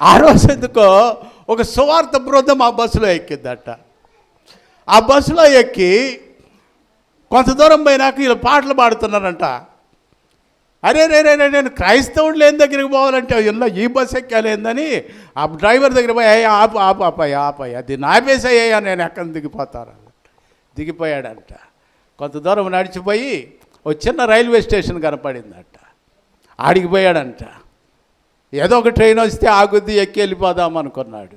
ఆ రోజు ఎందుకో ఒక సువార్త బృందం ఆ బస్సులో ఎక్కిందట. ఆ బస్సులో ఎక్కి కొంత దూరం పోయినాక వీళ్ళు పాటలు పాడుతున్నారంట. అరే రే రే నేను క్రైస్తవుడు లేని దగ్గరికి పోవాలంటే ఇలా ఈ బస్సు ఎక్కాలేందని ఆ డ్రైవర్ దగ్గర పోయి ఆపు ఆపు ఆపయ్యా ఆపయ్యా దీన్ని ఆపేసయ్యా, నేను ఎక్కడ దిగిపోతాను. దిగిపోయాడంట. కొంత దూరం నడిచిపోయి ఒక చిన్న రైల్వే స్టేషన్ కనపడిందంట. ఆడికి పోయాడంట. ఏదో ఒక ట్రైన్ వస్తే ఆగుద్ది, ఎక్కి వెళ్ళిపోదాం అనుకున్నాడు.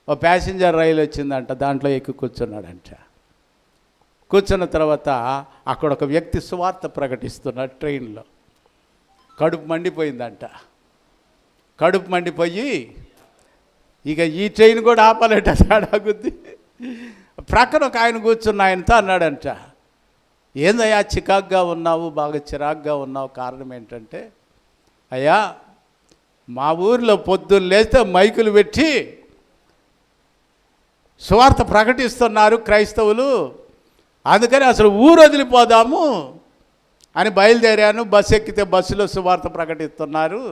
ఓ ప్యాసింజర్ రైలు వచ్చిందంట, దాంట్లో ఎక్కి కూర్చున్నాడంట. కూర్చున్న తర్వాత అక్కడ ఒక వ్యక్తి సువార్త ప్రకటిస్తున్నాడు ట్రైన్లో. కడుపు మండిపోయిందంట. కడుపు మండిపోయి ఇక ఈ ట్రైన్ కూడా ఆపాలంట, ఆగుద్ది. ప్రక్కన ఒక ఆయన కూర్చున్న ఆయనతో అన్నాడంట, ఏందయ్యా చికాగ్గా ఉన్నావు, బాగా చిరాగ్గా ఉన్నావు, కారణం ఏంటంటే, అయ్యా మా ఊరిలో పొద్దున్న లేస్తే మైకులు పెట్టి సువార్త ప్రకటిస్తున్నారు క్రైస్తవులు, అందుకని అసలు ఊరు వదిలిపోదాము అని బయలుదేరాను. బస్సు ఎక్కితే బస్సులో సువార్త ప్రకటిస్తున్నారు,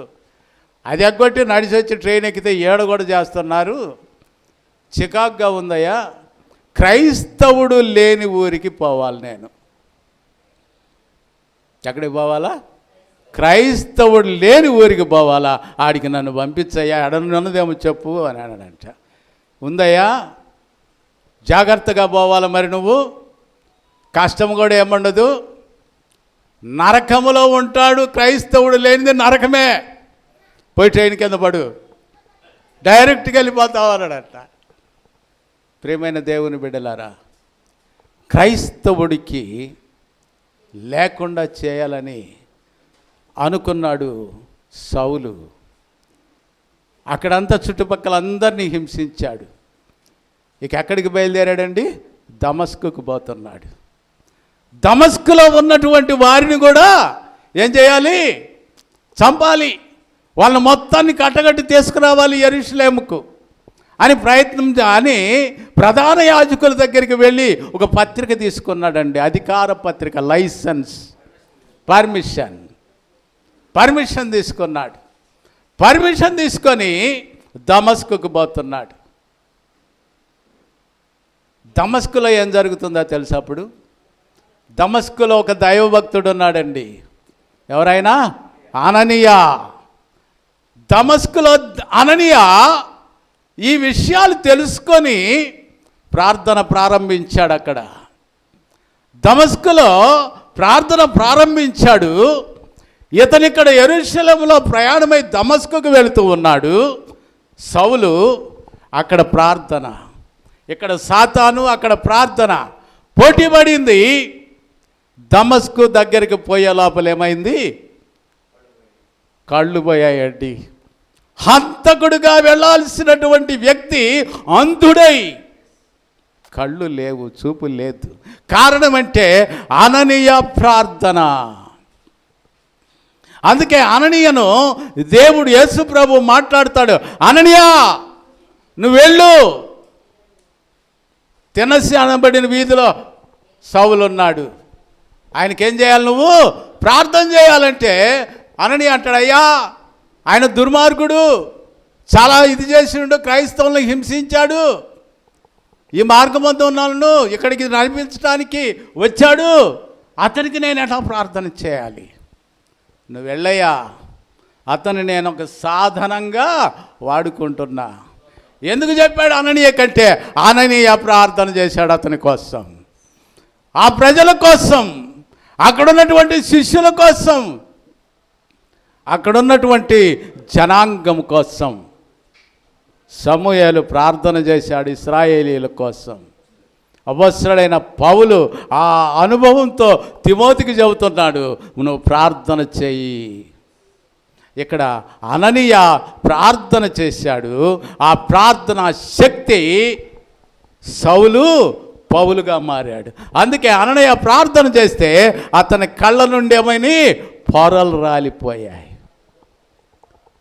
అది ఎగ్గొట్టి నడిచి వచ్చి ట్రైన్ ఎక్కితే ఏడ కూడా చేస్తున్నారు, చికాగ్గా ఉందయ్యా, క్రైస్తవుడు లేని ఊరికి పోవాలి నేను. ఎక్కడికి పోవాలా? క్రైస్తవుడు లేని ఊరికి పోవాలా? ఆడికి నన్ను పంపించయ్యా, ఎడనున్నదేమో చెప్పు అని అన్నాడంట. ఉందయ్యా, జాగ్రత్తగా పోవాలి, మరి నువ్వు కష్టం కూడా ఏముండదు, నరకములో ఉంటాడు క్రైస్తవుడు లేనిది, నరకమే, పోయి ట్రైన్ కింద పడు, డైరెక్ట్గా వెళ్ళిపోతావు అన్నాడంట. ప్రియమైన దేవుని బిడ్డలారా, క్రైస్తవుడికి లేకుండా చేయాలని అనుకున్నాడు సౌలు. అక్కడంతా చుట్టుపక్కల అందరినీ హింసించాడు. ఇక ఎక్కడికి బయలుదేరాడండి? దమస్కుకు పోతున్నాడు. దమస్కులో ఉన్నటువంటి వారిని కూడా ఏం చేయాలి? చంపాలి, వాళ్ళని మొత్తాన్ని కట్టగట్టి తీసుకురావాలి యెరూషలేముకు అని ప్రయత్నం అని ప్రధాన యాజకుల దగ్గరికి వెళ్ళి ఒక పత్రిక తీసుకున్నాడండి, అధికార పత్రిక, లైసెన్స్, పర్మిషన్ తీసుకున్నాడు. పర్మిషన్ తీసుకొని దమస్కుకు పోతున్నాడు. దమస్కులో ఏం జరుగుతుందో తెలుసా? అప్పుడు దమస్కులో ఒక దైవభక్తుడు ఉన్నాడండి. ఎవరైనా? అననీయ. దమస్కులో అననీయ ఈ విషయాలు తెలుసుకొని ప్రార్థన ప్రారంభించాడు. అక్కడ దమస్కులో ప్రార్థన ప్రారంభించాడు. ఇతనిక్కడ యెరూషలేములో ప్రయాణమై దమస్కుకు వెళుతూ ఉన్నాడు. సౌలు అక్కడ ప్రార్థన, ఇక్కడ సాతాను, అక్కడ ప్రార్థన పోటీ పడింది. దమస్కు దగ్గరికి పోయే లోపల ఏమైంది? కళ్ళు పోయాయండి. హంతకుడుగా వెళ్ళాల్సినటువంటి వ్యక్తి అంధుడై కళ్ళు లేవు, చూపు లేదు. కారణం అంటే అననీయ ప్రార్థన. అందుకే అననీయను దేవుడు యేసు ప్రభు మాట్లాడతాడు, అననీయా నువ్వు వెళ్ళు. తినసి అనబడిన వీధిలో సౌలు ఉన్నాడు. ఆయనకేం చేయాలి? నువ్వు ప్రార్థన చేయాలంటే అననీయ అంటాడు, అయ్యా ఆయన దుర్మార్గుడు, చాలా ఇది చేసిండు, క్రైస్తవులను హింసించాడు, ఈ మార్గమందు ఉన్నాను ఇక్కడికి నడిపించడానికి వచ్చాడు, అతనికి నేను ఎట్లా ప్రార్థన చేయాలి? నువ్వు వెళ్ళయ్యా, అతను నేను ఒక సాధనంగా వాడుకుంటున్నా. ఎందుకు చెప్పాడు అననీయ కంటే? అననీయ ప్రార్థన చేశాడు అతని కోసం, ఆ ప్రజల కోసం, అక్కడున్నటువంటి శిష్యుల కోసం, అక్కడున్నటువంటి జనాంగం కోసం. సమూయేలు ప్రార్థన చేశాడు ఇశ్రాయేలీయుల కోసం. అపొస్తలుడైన పౌలు ఆ అనుభవంతో తిమోతికి చెబుతున్నాడు, నువ్వు ప్రార్థన చెయ్యి. ఇక్కడ అననీయ ప్రార్థన చేశాడు. ఆ ప్రార్థన శక్తి సౌలు పౌలుగా మారాడు. అందుకే అననీయ ప్రార్థన చేస్తే అతని కళ్ళ నుండి ఏమైనా పొరలు రాలిపోయాయి.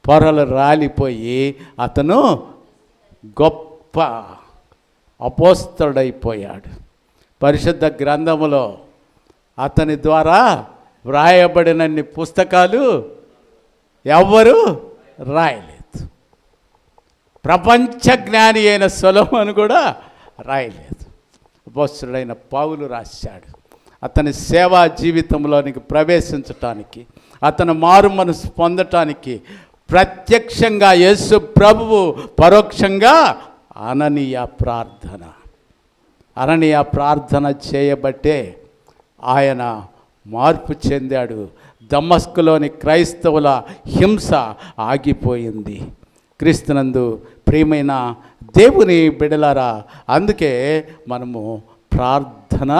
పొరలు రాలిపోయి అతను గొప్ప అపోస్తలుడైపోయాడు. పరిశుద్ధ గ్రంథములో అతని ద్వారా వ్రాయబడినన్ని పుస్తకాలు ఎవ్వరూ రాయలేదు. ప్రపంచ జ్ఞాని అయిన సొలొమోను కూడా రాయలేదు. అపోస్తలుడైన పౌలు రాశాడు. అతని సేవా జీవితంలోనికి ప్రవేశించటానికి, అతను మారు మనసు పొందటానికి ప్రత్యక్షంగా యేసు ప్రభువు, పరోక్షంగా అననీయ ప్రార్థన చేయబట్టే ఆయన మార్పు చెందాడు. దమస్కులోని క్రైస్తవుల హింస ఆగిపోయింది. క్రీస్తునందు ప్రియమైన దేవుని బిడ్డలారా, అందుకే మనము ప్రార్థన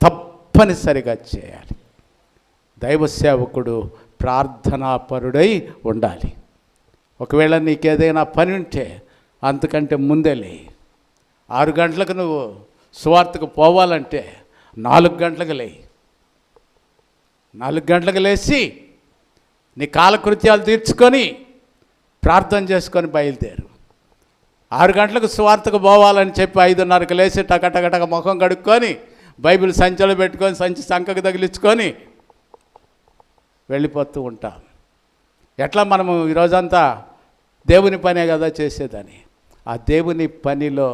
తప్పనిసరిగా చేయాలి. దైవ సేవకుడు ప్రార్థనాపరుడై ఉండాలి. ఒకవేళ నీకేదైనా పని ఉంటే అంతకంటే ముందే లే. 6 గంటలకు నువ్వు సువార్తకు పోవాలంటే 4 గంటలకు లే. 4 గంటలకు లేచి నీ కాలకృత్యాలు తీర్చుకొని ప్రార్థన చేసుకొని బయలుదేరు. 6 గంటలకు సువార్తకు పోవాలని చెప్పి 5:30కు లేచి టకటకటక ముఖం కడుక్కొని బైబిల్ సంచిలో పెట్టుకొని సంకకు తగిలించుకొని వెళ్ళిపోతూ ఉంటాం. ఎట్లా మనము ఈరోజంతా దేవుని పనే కదా చేసేదని. ఆ దేవుని పనిలో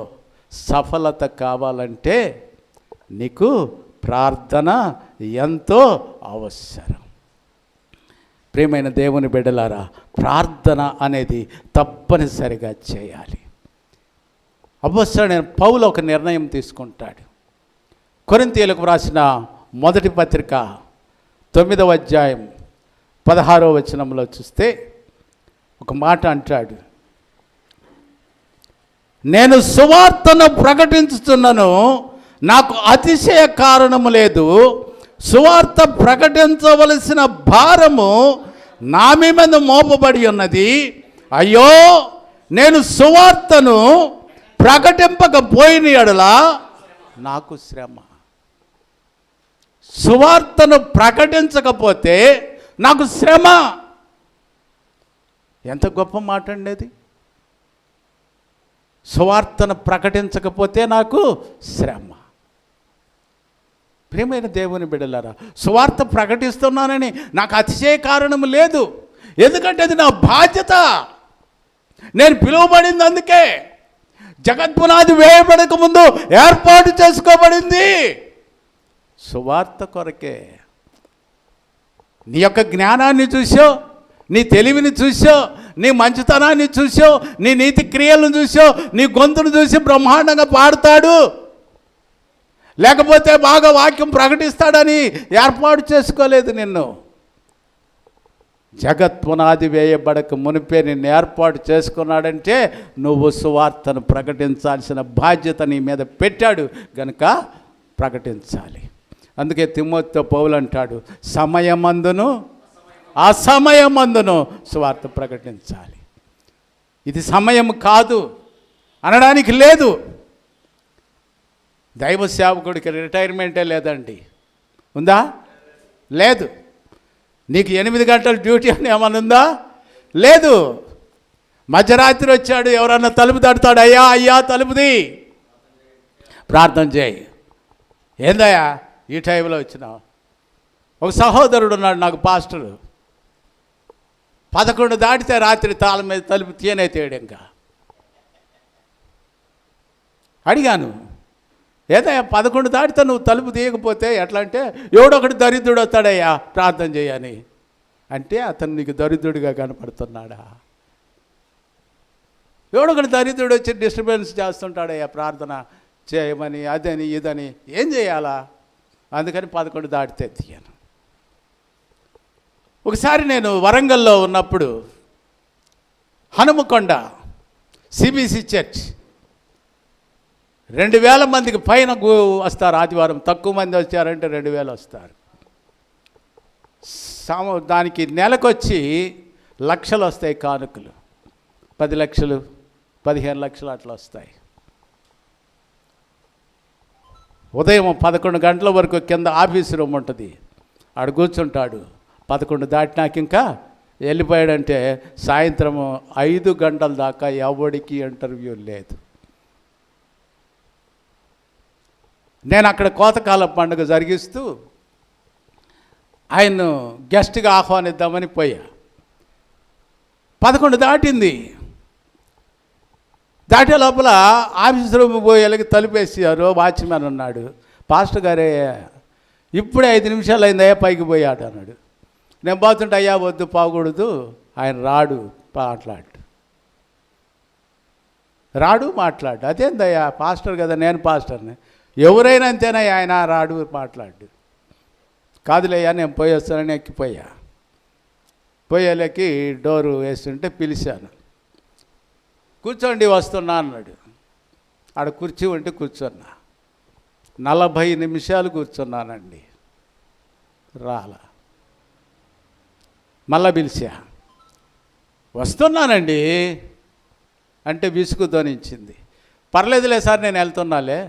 సఫలత కావాలంటే నీకు ప్రార్థన ఎంతో అవసరం. ప్రియమైన దేవుని బిడ్డలారా, ప్రార్థన అనేది తప్పనిసరిగా చేయాలి. అపొస్తలుడైన పౌలు ఒక నిర్ణయం తీసుకుంటాడు. కొరింథీయులకు వ్రాసిన మొదటి పత్రిక 9వ అధ్యాయం 16వ వచనంలో చూస్తే ఒక మాట అంటాడు, నేను సువార్తను ప్రకటించుతున్నాను, నాకు అతిశయ కారణము లేదు. సువార్త ప్రకటించవలసిన భారము నా మీద మోపబడి ఉన్నది. అయ్యో, నేను సువార్తను ప్రకటింపకపోయిన యెడల నాకు శ్రమ. సువార్తను ప్రకటించకపోతే నాకు శ్రమ. ఎంత గొప్ప మాట అండి అది. సువార్తను ప్రకటించకపోతే నాకు శ్రమ. ప్రియమైన దేవుని బిడ్డలారా, సువార్త ప్రకటిస్తున్నానని నాకు అతిశయ కారణం లేదు. ఎందుకంటే అది నా బాధ్యత. నేను పిలువబడింది అందుకే. జగత్పునాది వేయబడక ముందు ఏర్పాటు చేసుకోబడింది సువార్త కొరకే. నీ యొక్క జ్ఞానాన్ని చూసో, నీ తెలివిని చూసో, నీ మంచితనాన్ని చూసావు, నీ నీతి క్రియలను చూసావు, నీ గొంతును చూసి బ్రహ్మాండంగా పాడతాడు, లేకపోతే బాగా వాక్యం ప్రకటిస్తాడని ఏర్పాటు చేసుకోలేదు నిన్ను. జగత్పునాది వేయబడక మునిపే నిన్ను ఏర్పాటు చేసుకున్నాడంటే నువ్వు సువార్తను ప్రకటించాల్సిన బాధ్యత నీ మీద పెట్టాడు గనుక ప్రకటించాలి. అందుకే తిమోతితో పౌలు అంటాడు, సమయమందును అసమయమందును సువార్త ప్రకటించాలి. ఇది సమయం కాదు అనడానికి లేదు. దైవ సేవకుడికి రిటైర్మెంటే లేదండి. ఉందా? లేదు. నీకు 8 గంటల డ్యూటీ అని ఏమన్నా ఉందా? లేదు. మధ్యరాత్రి వచ్చాడు, ఎవరన్నా తలుపు తడతాడు, అయ్యా అయ్యా తలుపుది, ప్రార్థన చేయి. ఏందయ్యా ఈ టైంలో వచ్చినావు? ఒక సహోదరుడు ఉన్నాడు నాకు, పాస్టరు. 11 దాటితే రాత్రి తాళం మీద తలుపు తీయనే తేడు. ఇంకా అడిగాను, ఏదయ్యా 11 దాటితే నువ్వు తలుపు తీయకపోతే ఎట్లా అంటే, ఎవడొకటి దరిద్రుడు వస్తాడయ్యా ప్రార్థన చేయని అంటే, అతను నీకు దరిద్రుడిగా కనపడుతున్నాడా? ఎవడొకటి దరిద్రుడు వచ్చి డిస్టర్బెన్స్ చేస్తుంటాడయ్యా ప్రార్థన చేయమని, అదని ఇదని. ఏం చేయాలా? అందుకని 11 దాటితే తీయను. ఒకసారి నేను వరంగల్లో ఉన్నప్పుడు హనుమకొండ సిబిసి చర్చ్ 2000 మందికి పైన వస్తారు ఆదివారం. తక్కువ మంది వచ్చారంటే 2000 వస్తారు. దానికి నెలకొచ్చి లక్షలు వస్తాయి కానుకలు. 10 లక్షలు 15 లక్షలు అట్లా వస్తాయి. ఉదయం 11 గంటల వరకు కింద ఆఫీస్ రూమ్ ఉంటుంది, ఆడ కూర్చుంటాడు. 11 దాటినాక ఇంకా వెళ్ళిపోయాడంటే సాయంత్రం 5 గంటల దాకా ఎవడికి ఇంటర్వ్యూ లేదు. నేను అక్కడ కోతకాల పండుగ జరిగిస్తూ ఆయన్ను గెస్ట్గా ఆహ్వానిద్దామని పోయా. 11 దాటింది. దాటే లోపల ఆఫీస్ రూమ్ పోయేళ్ళకి తలుపేసారు. వాచ్మెన్ ఉన్నాడు. పాస్టర్ గారే ఇప్పుడే 5 నిమిషాలు అయిందయ్యా పైకి పోయాడు అన్నాడు. నేను పోతుంటే, అయ్యా వద్దు పోకూడదు, ఆయన రాడు మాట్లాడు. అదేందయ్యా పాస్టర్ కదా, నేను పాస్టర్ని, ఎవరైనా అంతేనా, ఆయన రాడు మాట్లాడు. కాదులేయ్యా నేను పోయేస్తానని ఎక్కిపోయా. పోయేళ్ళకి డోరు వేస్తుంటే పిలిచాను, కూర్చోండి వస్తున్నా అన్నాడు. ఆడ కుర్చీ ఉంటే కూర్చున్నా. 40 నిమిషాలు కూర్చున్నానండి, రాలా. మళ్ళా పిలిచా, వస్తున్నానండి అంటే విసుగు ధ్వనించింది. పర్లేదులే సార్ నేను వెళ్తున్నాలే,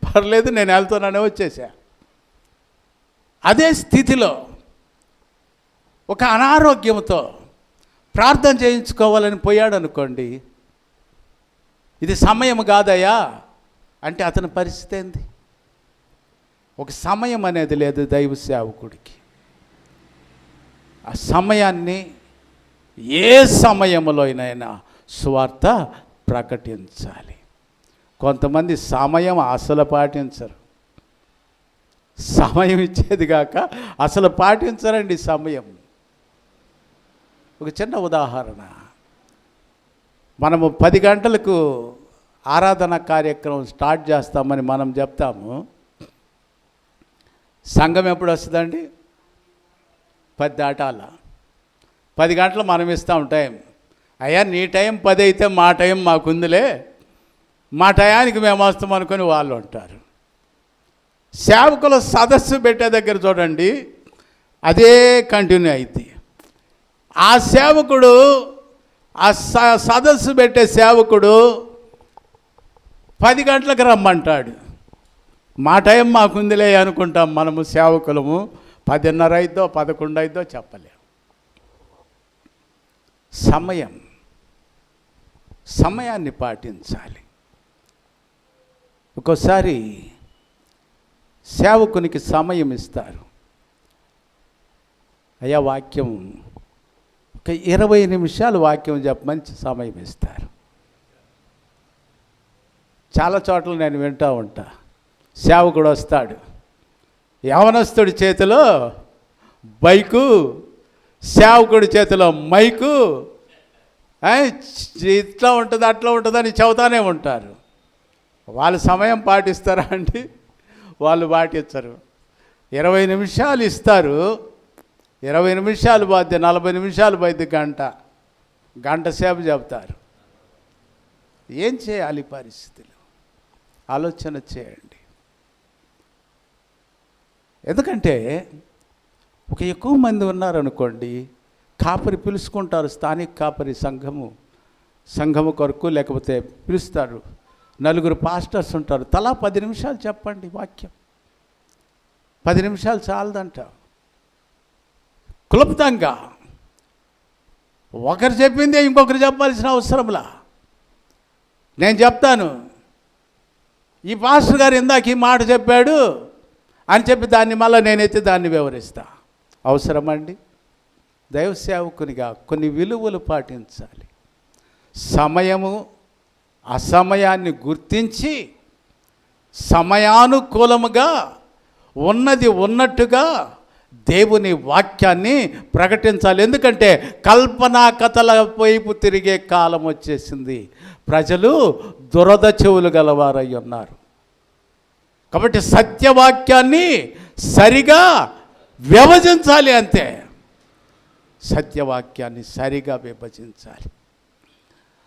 పర్లేదు నేను వెళ్తున్నానే వచ్చేసా. అదే స్థితిలో ఒక అనారోగ్యంతో ప్రార్థన చేయించుకోవాలని పోయాడు అనుకోండి, ఇది సమయం కాదయ్యా అంటే అతని పరిస్థితి ఏంది? ఒక సమయం అనేది లేదు దైవ సేవకుడికి. ఆ సమయాన్ని ఏ సమయంలోనైనా సువార్త ప్రకటించాలి. కొంతమంది సమయం అసలు పాటించరు. సమయం ఇచ్చేది కాక అసలు పాటించరండి సమయం. ఒక చిన్న ఉదాహరణ, మనము 10 గంటలకు ఆరాధన కార్యక్రమం స్టార్ట్ చేస్తామని మనం చెప్తాము. సంఘం ఎప్పుడు వస్తుందండి? 10 దాటాల. 10 గంటలు మనం ఇస్తాం టైం. అయ్యా నీ టైం 10 అయితే మా టైం మాకుందిలే, మా టయానికి మేము వస్తాం అనుకొని వాళ్ళు ఉంటారు. సేవకుల సదస్సు పెట్టే దగ్గర చూడండి, అదే కంటిన్యూ అయింది. ఆ సేవకుడు, ఆ సదస్సు పెట్టే సేవకుడు 10 గంటలకు రమ్మంటాడు. మా టైం మాకుందిలే అనుకుంటాం మనము సేవకులము. 10:30 అయిద్దో 11 అయిద్దో చెప్పలేము. సమయాన్ని పాటించాలి. ఒక్కోసారి సేవకునికి సమయం ఇస్తారు. అయ్యా వాక్యం ఒక 20 నిమిషాలు వాక్యం చెప్పమని సమయం ఇస్తారు. చాలా చోట్ల నేను వింటూ ఉంటా, సేవకుడు వస్తాడు, యవనస్తుడి చేతిలో బైకు, సేవకుడి చేతిలో మైకు, ఇట్లా ఉంటుంది అట్లా ఉంటుందని చెబుతానే ఉంటారు. వాళ్ళు సమయం పాటిస్తారా అండి? వాళ్ళు పాటించరు. 20 నిమిషాలు ఇస్తారు, 20 నిమిషాలు బాధ్య, 40 నిమిషాలు బాధ్య, గంట సేపు చెబుతారు. ఏం చేయాలి పరిస్థితులు? ఆలోచన చేయండి. ఎందుకంటే ఎక్కువ మంది ఉన్నారనుకోండి, కాపరి పిలుచుకుంటారు, స్థానిక కాపరి సంఘము కొరకు, లేకపోతే పిలుస్తారు. 4 పాస్టర్స్ ఉంటారు, తలా 10 నిమిషాలు చెప్పండి వాక్యం. 10 నిమిషాలు చాలదంట. క్లుప్తంగా ఒకరు చెప్పిందే ఇంకొకరు చెప్పాల్సిన అవసరంలా. నేను చెప్తాను, ఈ పాస్టర్ గారు ఇందాక ఈ మాట చెప్పాడు అని చెప్పి దాన్ని మళ్ళీ నేనైతే దాన్ని వివరిస్తా. అవసరమండి? దైవ సేవకునిగా కొన్ని విలువలు పాటించాలి. సమయము అసమయాన్ని గుర్తించి సమయానుకూలముగా ఉన్నది ఉన్నట్టుగా దేవుని వాక్యాన్ని ప్రకటించాలి. ఎందుకంటే కల్పనా కథల వైపు తిరిగే కాలం వచ్చేసింది. ప్రజలు దురద చెవులు గలవారై ఉన్నారు. కాబట్టి సత్యవాక్యాన్ని సరిగా విభజించాలి. అంతే, సత్యవాక్యాన్ని సరిగా విభజించాలి.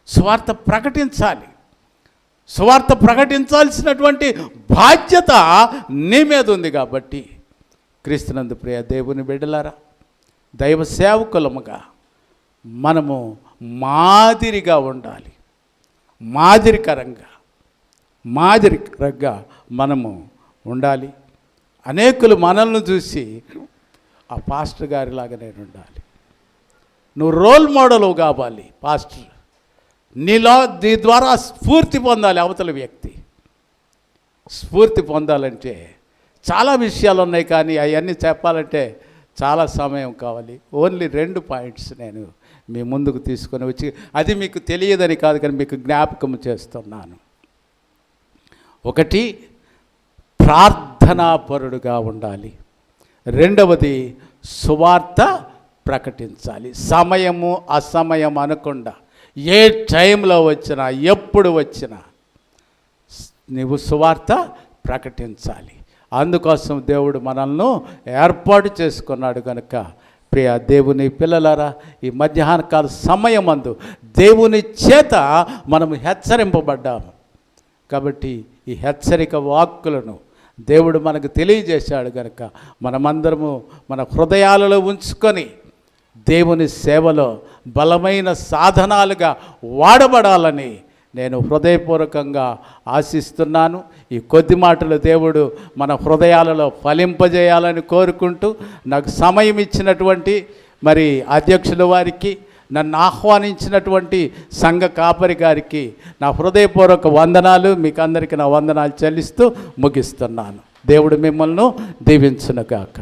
సువార్త ప్రకటించాలి. సువార్త ప్రకటించాల్సినటువంటి బాధ్యత నీ మీద ఉంది. కాబట్టి క్రీస్తునందు ప్రియ దేవుని బిడ్డలారా, దైవ సేవకులముగా మనము మాదిరిగా ఉండాలి. మాదిరికరంగా మనము ఉండాలి. అనేకులు మనల్ని చూసి ఆ పాస్టర్ గారిలాగా నేను ఉండాలి. నువ్వు రోల్ మోడల్ కావాలి. పాస్టర్ నీ ద్వారా స్ఫూర్తి పొందాలి. అవతల వ్యక్తి స్ఫూర్తి పొందాలంటే చాలా విషయాలు ఉన్నాయి, కానీ అవన్నీ చెప్పాలంటే చాలా సమయం కావాలి. ఓన్లీ 2 పాయింట్స్ నేను మీ ముందుకు తీసుకొని వచ్చి, అది మీకు తెలియదని కాదు కానీ మీకు జ్ఞాపకం చేస్తున్నాను. ఒకటి, ప్రార్థనాపరుడుగా ఉండాలి. రెండవది, సువార్త ప్రకటించాలి. సమయము అసమయం అనకుండా, ఏ టైంలో వచ్చినా ఎప్పుడు వచ్చినా నీవు సువార్త ప్రకటించాలి. అందుకోసం దేవుడు మనల్ని ఏర్పాటు చేసుకున్నాడు. కనుక ప్రియ దేవుని పిల్లలారా, ఈ మధ్యాహ్నకాల సమయమందు దేవుని చేత మనము హెచ్చరింపబడ్డాము. కాబట్టి ఈ హెచ్చరిక వాక్కులను దేవుడు మనకు తెలియజేశాడు. కనుక మనమందరము మన హృదయాలలో ఉంచుకొని దేవుని సేవలో బలమైన సాధనాలుగా వాడబడాలని నేను హృదయపూర్వకంగా ఆశిస్తున్నాను. ఈ కొద్ది మాటలు దేవుడు మన హృదయాలలో ఫలింపజేయాలని కోరుకుంటూ, నాకు సమయం ఇచ్చినటువంటి మరి అధ్యక్షుల వారికి, నన్ను ఆహ్వానించినటువంటి సంఘ కాపరి గారికి నా హృదయపూర్వక వందనాలు, మీకు అందరికీ నా వందనాలు చెల్లిస్తూ ముగిస్తున్నాను. దేవుడు మిమ్మల్ని దీవించునుగాక.